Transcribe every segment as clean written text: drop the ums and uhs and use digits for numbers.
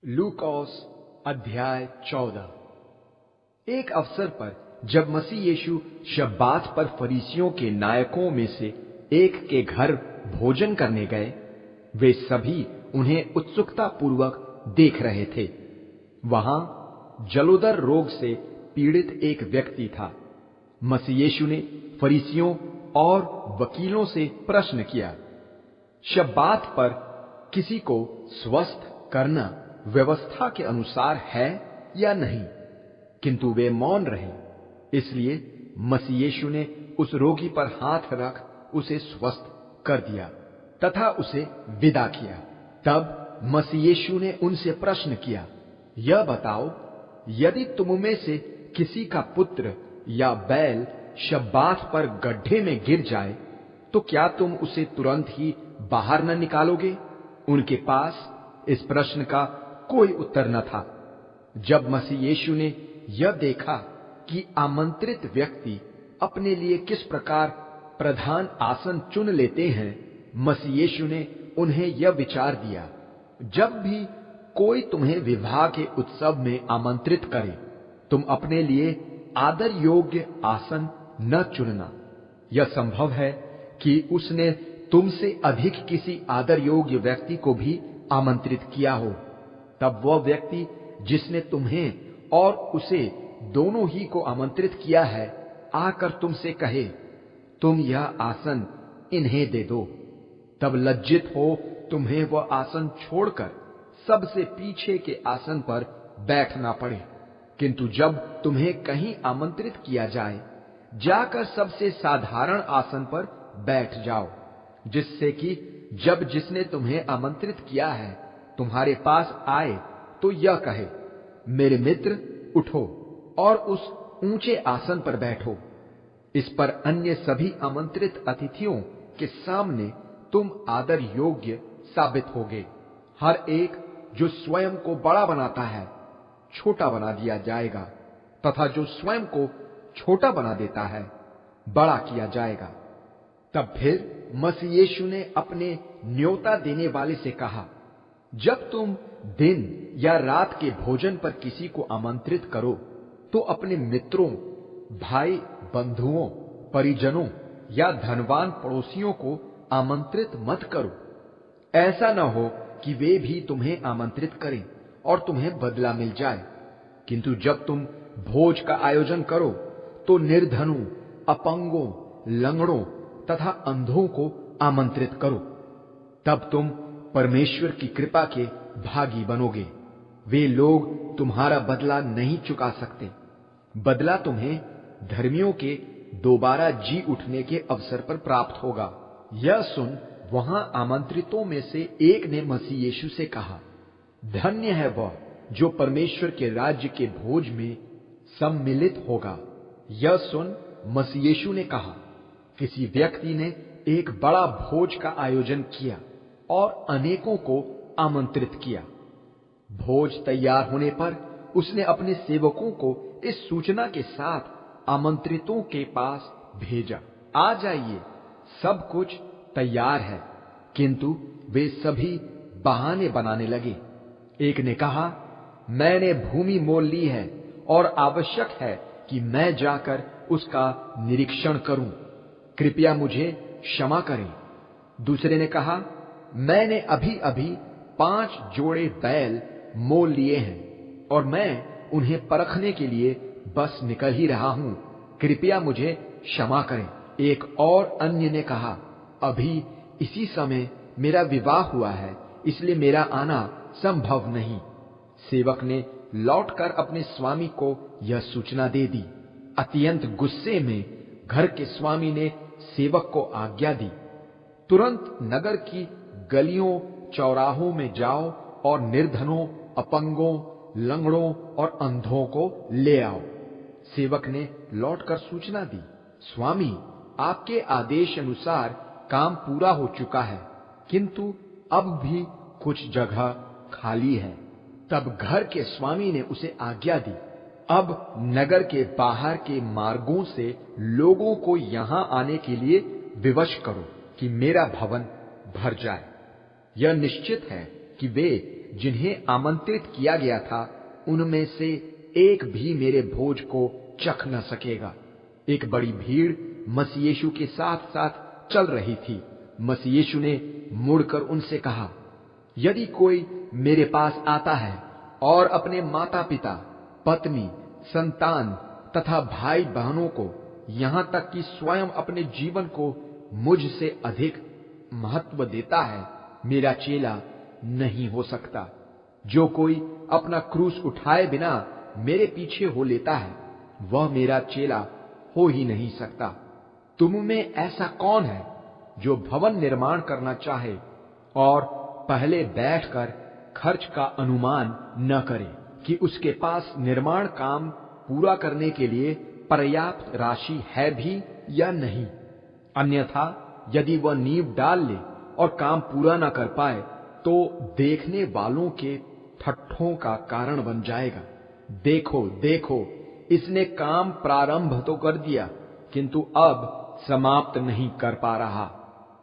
लूकॉस अध्याय 14। एक अवसर पर जब मसीह यीशु शब्बात पर फरीसियों के नायकों में से एक के घर भोजन करने गए, वे सभी उन्हें उत्सुकता पूर्वक देख रहे थे। वहां जलोदर रोग से पीड़ित एक व्यक्ति था। मसीह यीशु ने फरीसियों और वकीलों से प्रश्न किया, शब्बात पर किसी को स्वस्थ करना व्यवस्था के अनुसार है या नहीं? किंतु वे मौन रहे। इसलिए मसीह यीशु ने उस रोगी पर हाथ रख उसे स्वस्थ कर दिया तथा उसे विदा किया। तब मसीह यीशु ने उनसे प्रश्न किया, यह बताओ, यदि तुम में से किसी का पुत्र या बैल शब्बात पर गड्ढे में गिर जाए तो क्या तुम उसे तुरंत ही बाहर न निकालोगे? उनके पास इस प्रश्न का कोई उत्तर न था। जब मसीह यीशु ने यह देखा कि आमंत्रित व्यक्ति अपने लिए किस प्रकार प्रधान आसन चुन लेते हैं, मसीह यीशु ने उन्हें यह विचार दिया, जब भी कोई तुम्हें विवाह के उत्सव में आमंत्रित करे, तुम अपने लिए आदर योग्य आसन न चुनना। यह संभव है कि उसने तुमसे अधिक किसी आदर योग्य व्यक्ति को भी आमंत्रित किया हो। तब वह व्यक्ति जिसने तुम्हें और उसे दोनों ही को आमंत्रित किया है, आकर तुमसे कहे, तुम यह आसन इन्हें दे दो। तब लज्जित हो तुम्हें वह आसन छोड़कर सबसे पीछे के आसन पर बैठना पड़े। किंतु जब तुम्हें कहीं आमंत्रित किया जाए, जाकर सबसे साधारण आसन पर बैठ जाओ, जिससे कि जब जिसने तुम्हें आमंत्रित किया है तुम्हारे पास आए तो यह कहे, मेरे मित्र, उठो और उस ऊंचे आसन पर बैठो। इस पर अन्य सभी आमंत्रित अतिथियों के सामने तुम आदर योग्य साबित होगे। हर एक जो स्वयं को बड़ा बनाता है, छोटा बना दिया जाएगा, तथा जो स्वयं को छोटा बना देता है, बड़ा किया जाएगा। तब फिर मसीह यीशु ने अपने न्योता देने वाले से कहा, जब तुम दिन या रात के भोजन पर किसी को आमंत्रित करो तो अपने मित्रों, भाई बंधुओं, परिजनों या धनवान पड़ोसियों को आमंत्रित मत करो। ऐसा न हो कि वे भी तुम्हें आमंत्रित करें और तुम्हें बदला मिल जाए। किंतु जब तुम भोज का आयोजन करो तो निर्धनों, अपंगों, लंगड़ों तथा अंधों को आमंत्रित करो। तब तुम परमेश्वर की कृपा के भागी बनोगे। वे लोग तुम्हारा बदला नहीं चुका सकते। बदला तुम्हें धर्मियों के दोबारा जी उठने के अवसर पर प्राप्त होगा। यह सुन वहां आमंत्रितों में से एक ने मसीह यीशु से कहा, धन्य है वह जो परमेश्वर के राज्य के भोज में सम्मिलित होगा। यह सुन मसीह यीशु ने कहा, किसी व्यक्ति ने एक बड़ा भोज का आयोजन किया और अनेकों को आमंत्रित किया। भोज तैयार होने पर उसने अपने सेवकों को इस सूचना के साथ आमंत्रितों के पास भेजा, आ जाइए, सब कुछ तैयार है। किंतु वे सभी बहाने बनाने लगे। एक ने कहा, मैंने भूमि मोल ली है और आवश्यक है कि मैं जाकर उसका निरीक्षण करूं, कृपया मुझे क्षमा करें। दूसरे ने कहा, मैंने अभी अभी 5 जोड़े बैल मोल लिए हैं और मैं उन्हें परखने के लिए बस निकल ही रहा हूं, कृपया मुझे क्षमा करें। एक और अन्य ने कहा, अभी इसी समय मेरा विवाह हुआ है, इसलिए मेरा आना संभव नहीं। सेवक ने लौटकर अपने स्वामी को यह सूचना दे दी। अत्यंत गुस्से में घर के स्वामी ने सेवक को आज्ञा दी, तुरंत नगर की गलियों चौराहों में जाओ और निर्धनों, अपंगों, लंगड़ों और अंधों को ले आओ। सेवक ने लौटकर सूचना दी, स्वामी, आपके आदेश अनुसार काम पूरा हो चुका है, किंतु अब भी कुछ जगह खाली है। तब घर के स्वामी ने उसे आज्ञा दी, अब नगर के बाहर के मार्गों से लोगों को यहां आने के लिए विवश करो कि मेरा भवन भर जाए। यह निश्चित है कि वे जिन्हें आमंत्रित किया गया था उनमें से एक भी मेरे भोज को चख न सकेगा। एक बड़ी भीड़ मसीह यीशु के साथ साथ चल रही थी। मसीह यीशु ने मुड़कर उनसे कहा, यदि कोई मेरे पास आता है और अपने माता पिता, पत्नी, संतान तथा भाई बहनों को, यहां तक कि स्वयं अपने जीवन को मुझसे अधिक महत्व देता है, मेरा चेला नहीं हो सकता। जो कोई अपना क्रूस उठाए बिना मेरे पीछे हो लेता है, वह मेरा चेला हो ही नहीं सकता। तुम में ऐसा कौन है जो भवन निर्माण करना चाहे और पहले बैठकर खर्च का अनुमान न करे कि उसके पास निर्माण काम पूरा करने के लिए पर्याप्त राशि है भी या नहीं? अन्यथा यदि वह नींव डाल ले और काम पूरा न कर पाए तो देखने वालों के ठट्ठों का कारण बन जाएगा। देखो देखो, इसने काम प्रारंभ तो कर दिया किंतु अब समाप्त नहीं कर पा रहा।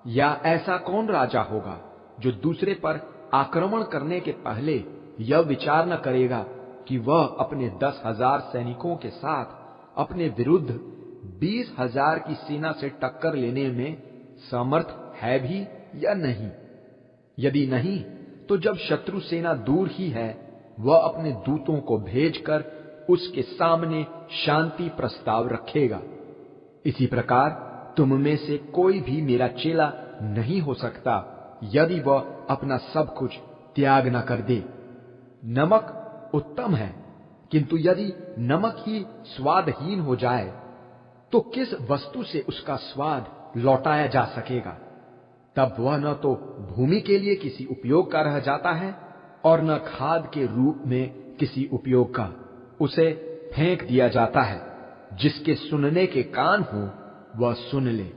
या ऐसा कौन राजा होगा जो दूसरे पर आक्रमण करने के पहले यह विचार न करेगा कि वह अपने 10,000 सैनिकों के साथ अपने विरुद्ध 20,000 की सेना से टक्कर लेने में समर्थ है भी या नहीं? यदि नहीं, तो जब शत्रु सेना दूर ही है, वह अपने दूतों को भेजकर उसके सामने शांति प्रस्ताव रखेगा। इसी प्रकार तुम में से कोई भी मेरा चेला नहीं हो सकता यदि वह अपना सब कुछ त्याग न कर दे। नमक उत्तम है, किंतु यदि नमक ही स्वादहीन हो जाए तो किस वस्तु से उसका स्वाद लौटाया जा सकेगा? तब वह न तो भूमि के लिए किसी उपयोग का रह जाता है और न खाद के रूप में किसी उपयोग का। उसे फेंक दिया जाता है। जिसके सुनने के कान हो वह सुन ले।